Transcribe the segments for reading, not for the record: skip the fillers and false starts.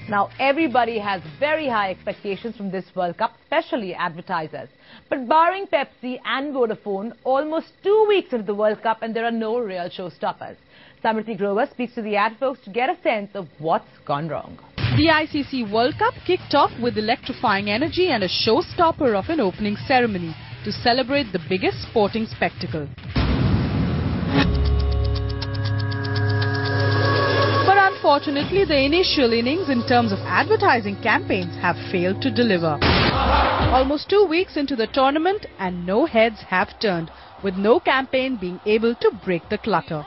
Now, everybody has very high expectations from this World Cup, especially advertisers. But barring Pepsi and Vodafone, almost 2 weeks into the World Cup and there are no real showstoppers. Samriti Grover speaks to the ad folks to get a sense of what's gone wrong. The ICC World Cup kicked off with electrifying energy and a showstopper of an opening ceremony to celebrate the biggest sporting spectacle. But unfortunately, the initial innings in terms of advertising campaigns have failed to deliver. Almost 2 weeks into the tournament and no heads have turned, with no campaign being able to break the clutter.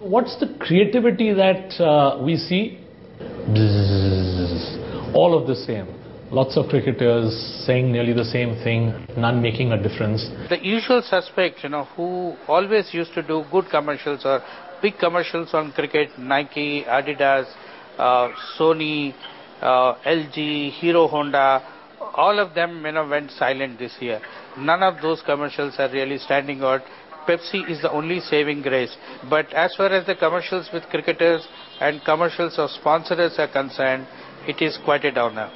What's the creativity that we see? Bzzz, all of the same. Lots of cricketers saying nearly the same thing, none making a difference. The usual suspects, who always used to do good commercials or big commercials on cricket, Nike, Adidas, Sony, LG, Hero Honda, all of them went silent this year. None of those commercials are really standing out. Pepsi is the only saving grace. But as far as the commercials with cricketers and commercials of sponsors are concerned, it is quite a downer.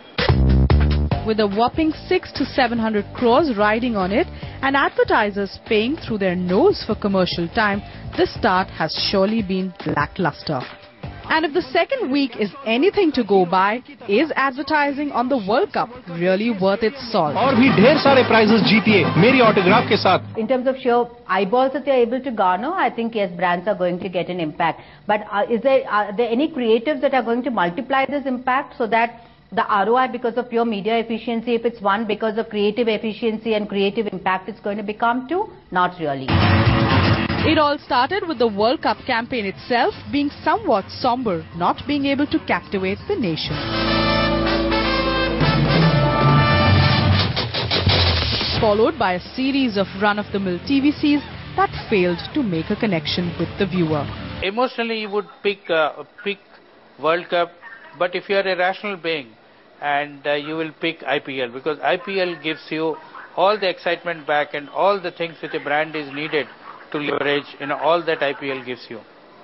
With a whopping 600 to 700 crores riding on it and advertisers paying through their nose for commercial time, this start has surely been lackluster. And if the second week is anything to go by, is advertising on the World Cup really worth its salt? और भी ढेर सारे prizes जीतिए मेरी autograph के साथ. In terms of sheer eyeballs that they are able to garner, I think yes, brands are going to get an impact. But are there any creatives that are going to multiply this impact so that the ROI because of pure media efficiency, if it's 1 because of creative efficiency and creative impact, it's going to become 2? Not really. It all started with the World Cup campaign itself being somewhat somber, not being able to captivate the nation. Followed by a series of run-of-the-mill TVCs that failed to make a connection with the viewer. Emotionally, you would pick World Cup, but if you are a rational being, and you will pick IPL, because IPL gives you all the excitement back and all the things which a brand is needed to leverage, all that IPL gives you.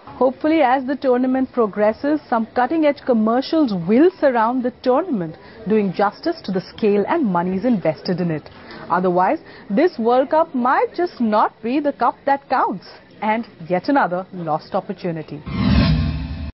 Hopefully, as the tournament progresses, some cutting-edge commercials will surround the tournament, doing justice to the scale and monies invested in it. Otherwise, this World Cup might just not be the cup that counts, and yet another lost opportunity.